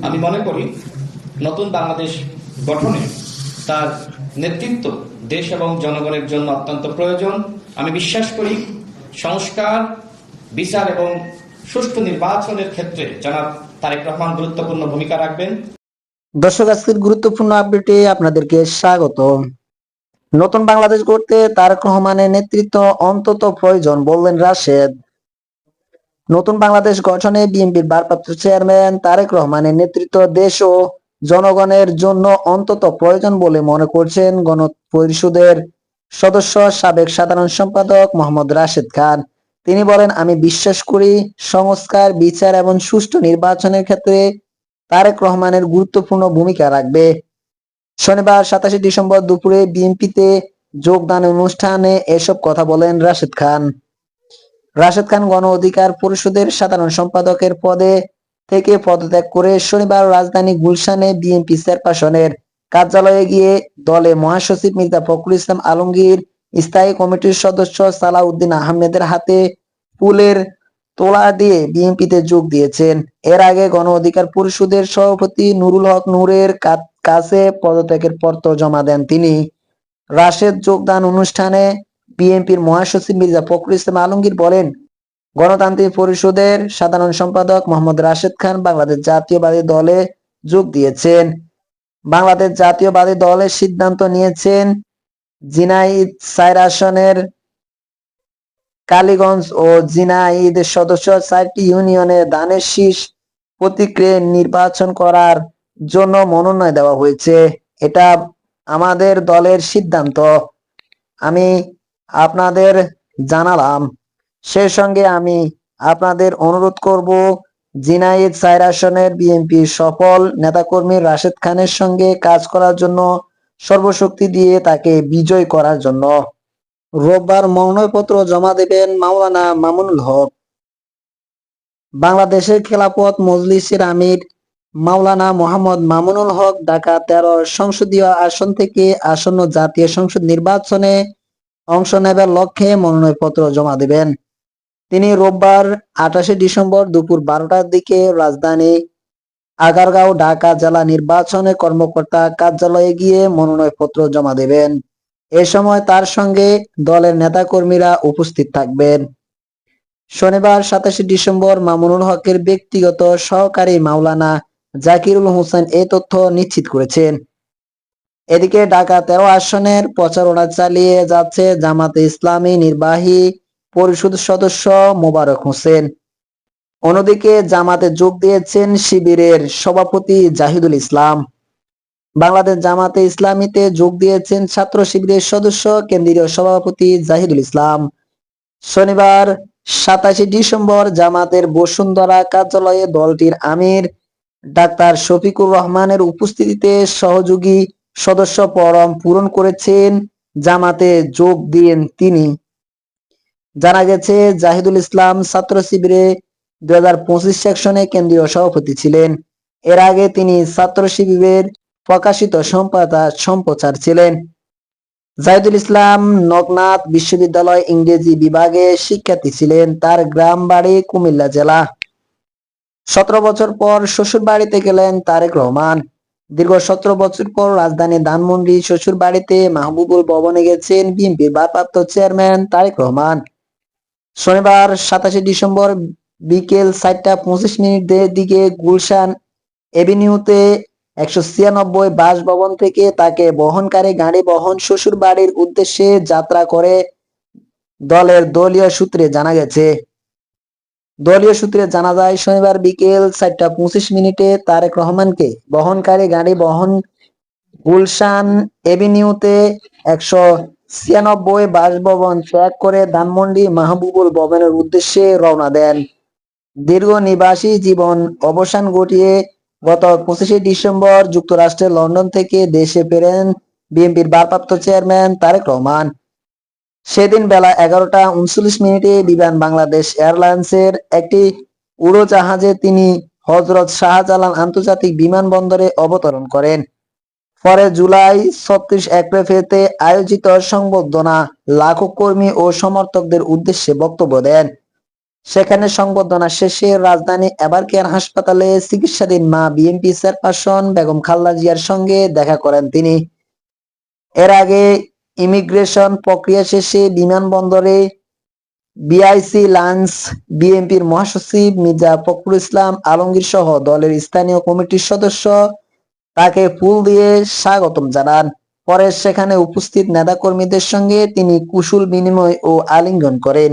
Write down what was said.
আমি মনে করি নতুন বাংলাদেশ গঠনে তার নেতৃত্ব দেশ এবং জনগণের জন্য অত্যন্ত প্রয়োজন। আমি বিশ্বাস করি সংস্কার, বিচার এবং সুষ্ঠু নির্বাচনের ক্ষেত্রে জনাব তারেক রহমান গুরুত্বপূর্ণ ভূমিকা রাখবেন। দর্শক, আজকের গুরুত্বপূর্ণ আপডেটে আপনাদেরকে স্বাগত। নতুন বাংলাদেশ গড়তে তারেক রহমানের নেতৃত্ব অন্তত প্রয়োজন বললেন রাশেদ। নতুন বাংলাদেশ গঠনে বিএনপির ভারপ্রাপ্ত চেয়ারম্যান তারেক রহমানের নেতৃত্ব দেশ ও জনগণের জন্য অন্তত প্রয়োজন বলে মনে করছেন গণপরিষদের সদস্য সাবেক সাধারণ সম্পাদক মোহাম্মদ রাশেদ খান। তিনি বলেন, আমি বিশ্বাস করি সংস্কার, বিচার এবং সুষ্ঠু নির্বাচনের ক্ষেত্রে তারেক রহমানের গুরুত্বপূর্ণ ভূমিকা রাখবে। শনিবার 27 ডিসেম্বর দুপুরে বিএনপিতে যোগদান অনুষ্ঠানে এসব কথা বলেন রাশেদ খান। রাশেদ খান গণ অধিকার পরিষদের সাধারণ সম্পাদকের পদে থেকে পদত্যাগ করে শনিবার রাজধানী গুলশানে বিএনপি চেয়ারপারসনের কার্যালয়ে গিয়ে দলে মহাসচিব মির্জা ফখরুল ইসলাম আলমগীর, স্থায়ী কমিটির সদস্য সালাউদ্দিন আহমেদের হাতে ফুলের তোলা দিয়ে বিএনপিতে যোগ দিয়েছেন। এর আগে গণ অধিকার পরিষদের সভাপতি নুরুল হক নূরের কাছে পদত্যাগের পত্র জমা দেন তিনি। রাশেদ যোগদান অনুষ্ঠানে বিএনপির মহাসচিব মির্জা ফখরুল ইসলাম আলমগীর বলেন, গণতান্ত্রিক পরিষদের সাধারণ সম্পাদক মোহাম্মদ রাশেদ খান বাংলাদেশ জাতীয়বাদী দলে যোগ দিয়েছেন। বাংলাদেশ জাতীয়বাদী দলের সিদ্ধান্ত নিয়েছেন ঝিনাইদহ 4 আসনের কালীগঞ্জ ও ঝিনাইদহ সদস্য 4টি ইউনিয়নে ধানের শীষ প্রতীকে নির্বাচন করার জন্য মনোনয়ন দেওয়া হয়েছে। এটা আমাদের দলের সিদ্ধান্ত, আমি আপনাদের জানালাম। সেই সঙ্গে আমি আপনাদের অনুরোধ করব, ঝিনাইদহ 4 আসনের বিএনপির সফল নেতাকর্মী রাশেদ খানের সঙ্গে কাজ করার জন্য, সর্বশক্তি দিয়ে তাকে বিজয় করার জন্য। রোববার মনোনয়নপত্র জমা দেবেন মাওলানা মামুনুল হক। বাংলাদেশের খেলাফত মজলিসের আমির মাওলানা মোহাম্মদ মামুনুল হক ঢাকা 13 সংসদীয় আসন থেকে আসন্ন জাতীয় সংসদ নির্বাচনে অংশ নেবার লক্ষ্যে মনোনয়নপত্র জমা দেবেন। তিনি রোববার 28 ডিসেম্বর দুপুর 12টার দিকে রাজধানী আগারগাঁও ঢাকা জেলা নির্বাচনে কর্মকর্তা কার্যালয়ে গিয়ে মনোনয়নপত্র জমা দেবেন। এ সময় তার সঙ্গে দলের নেতাকর্মীরা উপস্থিত থাকবেন। শনিবার 27 ডিসেম্বর মামুনুল হকের ব্যক্তিগত সহকারী মাওলানা জাকিরুল হোসেন এই তথ্য নিশ্চিত করেছেন। এদিকে ঢাকা 13 আসনের প্রচারণা চালিয়ে যাচ্ছে জামাতে ইসলামী নির্বাহী পরিষদ সদস্য মোবারক হোসেন। অন্যদিকে জামাতে যোগ দিয়েছেন শিবিরের সভাপতি জাহিদুল ইসলাম। বাংলাদেশ জামাতে ইসলামীতে যোগ দিয়েছেন ছাত্র শিবিরের সদস্য কেন্দ্রীয় সভাপতি জাহিদুল ইসলাম। শনিবার 27 ডিসেম্বর জামাতের বসুন্ধরা কার্যালয়ে দলটির আমির ডাক্তার শফিকুর রহমানের উপস্থিতিতে সহযোগী সদস্য ফরম পূরণ করেছেন জামাতে যোগ দেন তিনি। জানা গেছে, জাহিদুল ইসলাম ছাত্র শিবিরে 2025 সেকশনে কেন্দ্রীয় সভাপতি ছিলেন। এর আগে তিনি ছাত্র শিবিরের প্রকাশিত সম্প্রচার ছিলেন। জাহিদুল ইসলাম নগনাথ বিশ্ববিদ্যালয় ইংরেজি বিভাগে শিক্ষার্থী ছিলেন। তার গ্রাম বাড়ি কুমিল্লা জেলা। 17 বছর পর শ্বশুর বাড়িতে গেলেন তারেক রহমান। দীর্ঘ 17 বছর পর রাজধানী ধানমন্ডি শ্বশুর বাড়িতে মাহবুবুল ভবনে গেছেন বিএনপির ভারপ্রাপ্ত চেয়ারম্যান তারেক রহমান। শনিবার 27 ডিসেম্বর বিকেল 4টা 25 দিকে গুলশান এভিনিউতে 196 বাসভবন থেকে তাকে বহনকারী গাড়ি বহন শ্বশুর বাড়ির উদ্দেশ্যে যাত্রা করে দলের দলীয় সূত্রে জানা গেছে। দলীয় সূত্রে জানা যায়, শনিবার বিকেল 4টা 25 তারেক রহমানকে বহনকারী গাড়ি বহন গুলশান এভিনিউতে 196 বাসভবন ত্যাগ করে ধানমন্ডি মাহবুবুল ভবনের উদ্দেশ্যে রওনা দেন। দীর্ঘ নিবাসী জীবন অবসান ঘটিয়ে গত 25 ডিসেম্বর যুক্তরাষ্ট্রের লন্ডন থেকে দেশে ফেরেন বিএনপির ভারপ্রাপ্ত চেয়ারম্যান তারেক রহমান। সেদিন বেলা 11টা 39 বিমান বাংলাদেশ এয়ারলাইন্সের একটি উড়োজাহাজে তিনি হযরত শাহজালাল আন্তর্জাতিক বিমানবন্দরে অবতরণ করেন। পরে জুলাই 36 এপ্রিলে আয়োজিত সংবর্ধনা লাখো কর্মী ও সমর্থকদের উদ্দেশ্যে বক্তব্য দেন। সেখানে সংবর্ধনা শেষে রাজধানী এবারকেয়ার হাসপাতালে চিকিৎসাধীন মা বিএনপি চেয়ারপারসন বেগম খালেদা জিয়ার সঙ্গে দেখা করেন তিনি। এর আগে ইমিগ্রেশন প্রক্রিয়া শেষে বিমানবন্দরে বিআইসি লাঞ্চ বিএনপির মহাসচিব মির্জা ফখরুল ইসলাম আলমগীর সহ দলের স্থানীয় কমিটির সদস্য তাকে ফুল দিয়ে স্বাগতম জানান। পরে সেখানে উপস্থিত নেতাকর্মীদের সঙ্গে তিনি কুশল বিনিময় ও আলিঙ্গন করেন।